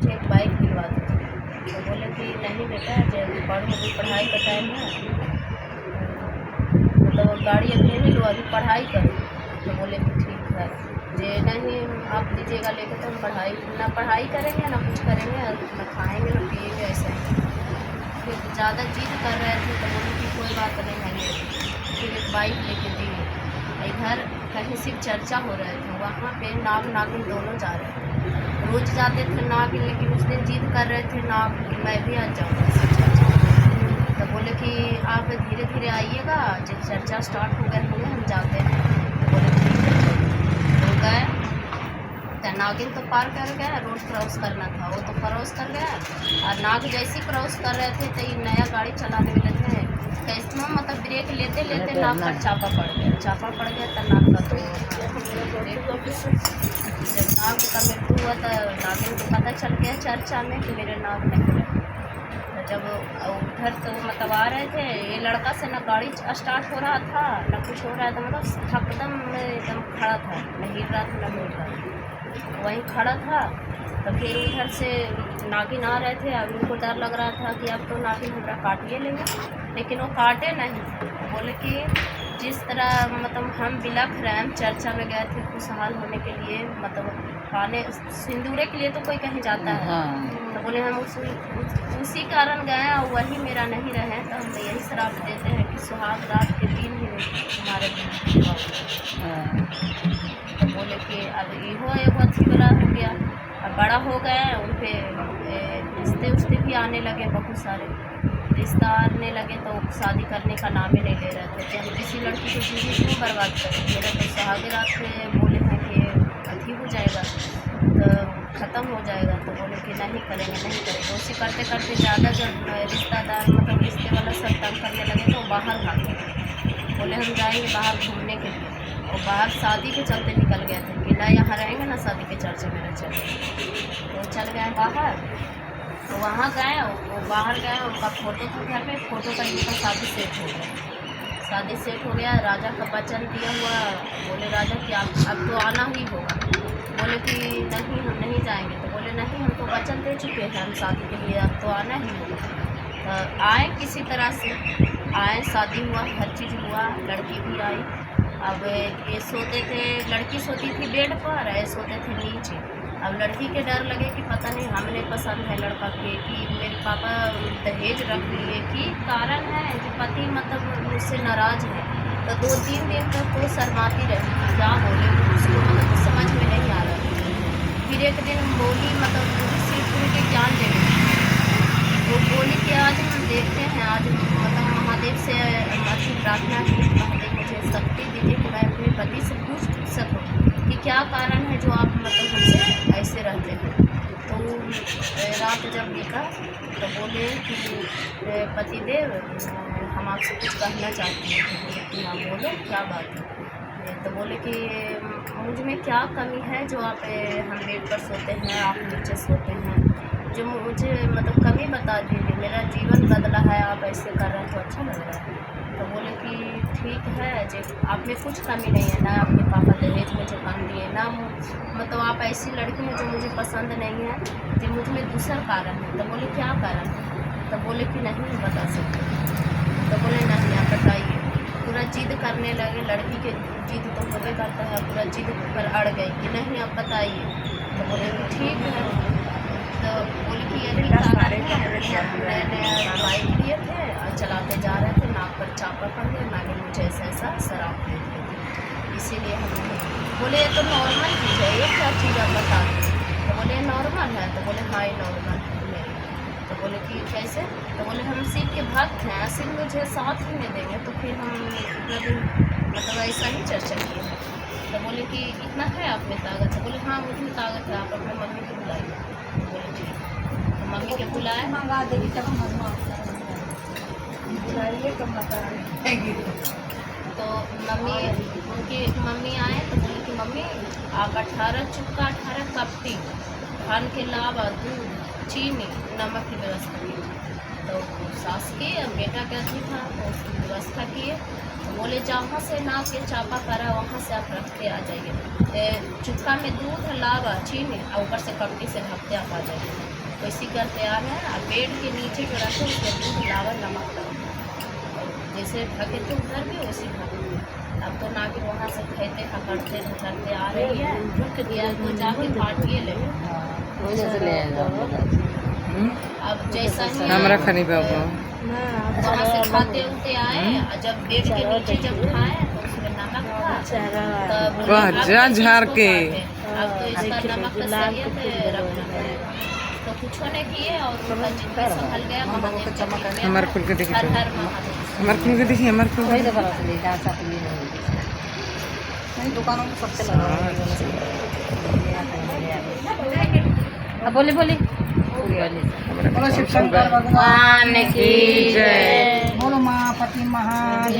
एक बाइक दिलवा दो। तो बोले कि नहीं बेटा, जब पढ़ो, अभी पढ़ाई का टाइम है, मतलब गाड़ी अभी नहीं लो, अभी पढ़ाई करो। तो बोले कि ठीक है, जे नहीं आप दीजिएगा लेकर तो हम पढ़ाई ना पढ़ाई करेंगे ना कुछ करेंगे, ना खाएँगे ना पिएँगे, ऐसा ही। फिर ज़्यादा जिद कर रहे थे तो बोले कि कोई बात नहीं है, फिर एक बाइक लेके दी। इधर कहीं सिर्फ चर्चा हो रहे थे, वहाँ पे नाग नागिन दोनों जा रहे थे। रोज़ जाते थे नागिन, लेकिन उस दिन जिद कर रहे थे नाग कि मैं भी आ जाऊँगा सिर्फ चर्चा। तो बोले कि आप धीरे धीरे आइएगा, जब चर्चा स्टार्ट हो गए होंगे हम जाते हैं। तो बोले ठीक है चलो। तो गए तो नागिन तो पार कर गया, रोड क्रॉस करना था, वो तो क्रॉस कर गया। और नाग जैसे ही क्रॉस कर रहे थे तो ये नया गाड़ी चलाने वाले थे, कैसे मतलब ब्रेक लेते लेते नाक का चापा पड़ गया। चापा पड़ गया तो नाक का तो जब नाग का मृत्यु हुआ तो नागिन को पता चल गया चर्चा में कि मेरे नाग नहीं रहे। तो जब उधर तो मतलब आ रहे थे, ये लड़का से ना गाड़ी स्टार्ट हो रहा था ना कुछ हो रहा था, मतलब थकदम में एकदम खड़ा था, न हिल रहा था न मिल रहा था, वहीं खड़ा था। तो फिर उधर से नागिन आ रहे थे, अब उनको डर लग रहा था कि अब तो नागिन हमरा काटिए लेंगे, लेकिन वो काटे नहीं। बोले कि जिस तरह मतलब हम बिलख रहे हैं, हम चर्चा में गए थे खुशहाल होने के लिए, मतलब पाने सिंदूरे के लिए तो कोई कहीं जाता है। हाँ। तो बोले हम उसी कारण गए और वही मेरा नहीं रहे, तो हम यही श्राप देते हैं कि सुहाग रात के दिन ही हमारे दिन हाँ। तो बोले कि अब इहो एगो अथी वाला हो गया। अब बड़ा हो गए, उन पर रिश्ते उश्ते भी आने लगे, बहुत सारे रिश्ता आने लगे, तो शादी करने का नाम ही नहीं ले रहे थे कि हम किसी लड़की को जिंदगी क्यों बर्बाद करें। मेरा तो सुहाग रात में बोले थे कि अथी हो जाएगा तो ख़त्म हो जाएगा। तो बोले कि नहीं करेंगे नहीं करेंगे। उसी करते करते ज़्यादा जब रिश्तेदार मतलब रिश्ते वाला सब तंग करने लगे तो बाहर भाग गए। बोले हम जाएंगे बाहर घूमने के लिए, और बाहर शादी के चलते निकल गए थे कि ना यहाँ रहेंगे ना शादी के चर्चे में न चलेंगे। तो चल गए बाहर, तो वहाँ गए, वो बाहर गए, उनका फ़ोटो था घर पे, फ़ोटो का इनका शादी सेट हो गया। शादी सेट हो गया, राजा का वचन दिया हुआ। बोले राजा कि आप अब तो आना ही होगा। बोले कि नहीं हम नहीं जाएंगे। तो बोले नहीं हम तो वचन दे चुके हैं हम शादी के लिए, अब तो आना ही होगा। तो आए किसी तरह से आए, शादी हुआ, हर चीज़ हुआ, लड़की भी आई। अब ये सोते थे, लड़की सोती थी बेड पर, ये सोते थे नीचे। अब लड़की के डर लगे कि पता नहीं हमें पसंद है लड़का के कि मेरे पापा दहेज रख लिए, कि कारण है कि पति मतलब मुझसे नाराज़ है। तो 2-3 दिन तक वो शर्माती रही कि क्या बोले, उसको मतलब समझ में नहीं आ रहा। फिर एक दिन बोली, मतलब पूरी शिवपुरी के ज्ञान दे रही, वो बोली कि आज हम देखते हैं, आज मतलब महादेव से अच्छी प्रार्थना की, महादेव मुझे शक्ति दीजिए कि मैं अपने पति से पूछ सकूं कि क्या कारण है जो आप मतलब हमसे ऐसे रहते हैं। तो रात जब देखा तो बोले कि पतिदेव हम आपसे कुछ कहना चाहते हैं। तो बोले कि हाँ बोलो क्या बात है। तो बोले कि मुझ में क्या कमी है जो आप हम बेड पर सोते हैं, आप नीचे सोते हैं, जो मुझे मतलब कमी बता दीजिए, मेरा जीवन बदला है, आप ऐसे कर रहे हैं तो अच्छा लग रहा है। तो बोले कि ठीक है, जो आप में कुछ कमी नहीं है, ना आपके पापा दहेज मुझे कम दिए, ना मतलब आप ऐसी लड़की हैं जो मुझे पसंद नहीं है, जो मुझ में दूसरा कारण है। तो बोले क्या कारण है। तो बोले कि नहीं बता सकते। तो बोले नहीं आप बताइए। पूरा जिद करने लगे, लड़की के जिद तो होते करता है, पूरा जिद पर अड़ गई कि नहीं आप बताइए। तो बोले कि ठीक है। तो बोली कि यही कारण है, नया नया बाइक लिए थे और चलाते जा रहे थे, नाक पर चापा पड़ गया, नागिन मुझे ऐसा ऐसा शराब दे दिए थे, इसीलिए हम नहीं। बोले ये तो नॉर्मल चीज़ है, ये क्या चीज़ आप बता दें। तो बोले नॉर्मल है। तो बोले हाँ ये नॉर्मल है मेरी। तो बोले कि कैसे। तो बोले हम शिव के भक्त हैं, शिव मुझे साथ ही में देंगे। तो फिर हम पूरा दिन मतलब ऐसा ही चर्चा किए। तो बोले कि इतना है आप में ताकत। तो बोले हाँ मुझे ताकत है, आप अपने मम्मी को बुलाइए। बोले ठीक। तो मम्मी के बुलाए, मंगा देगी तब बुलाइए तो तो मम्मी उनकी मम्मी आए तो बोले कि मम्मी आप 18 चुटका 18 कपटी धान के अलावा दूध चीनी नमक की व्यवस्था की। तो सास की अब बेटा का अथी था तो उसकी व्यवस्था किए। तो बोले जहाँ से नाक के चापा करा वहाँ से आप रखते आ जाइए, चुटका में दूध लावा चीनी और ऊपर से कपटी से ढकते आप आ जाइए। वैसी करते आ रहे हैं। पेड़ के नीचे जो रखे उसमें दूध लावा नमक डालते, जैसे ढके थे उधर भी वैसे ढके। अब तो नागिन वहाँ से खेते पकड़ते ढकते आ रही है, या तो जाके काटिए ले। वही से ले आएगा। अब जैसा ही हमरा खनी बाबू वहाँ से खाते उते आए, और जब पेड़ के नीचे जब खाए तो उसमें नमक था, तब बोले, वाह, अब जा कैसे झाड़ इसको के। काटें? अब तो इसका नमक का सरियत रखना पड़ेगा। तो कुछ नहीं किए और उनका जिंदगी संभल गया। महादेव का कृपा है। हमार खुल के देखिए हर तो। हर महादेव। हमार खुल के देखिए, हमार खुल वही के। तो बना से ले जहाँ से आप लिए नहीं दुकानों में सबसे लगा। अब बोले बोले पूरी वाली हमारा बोलो शिव शंकर भगवान की जय। जय। बोलो माँ पति महादेव।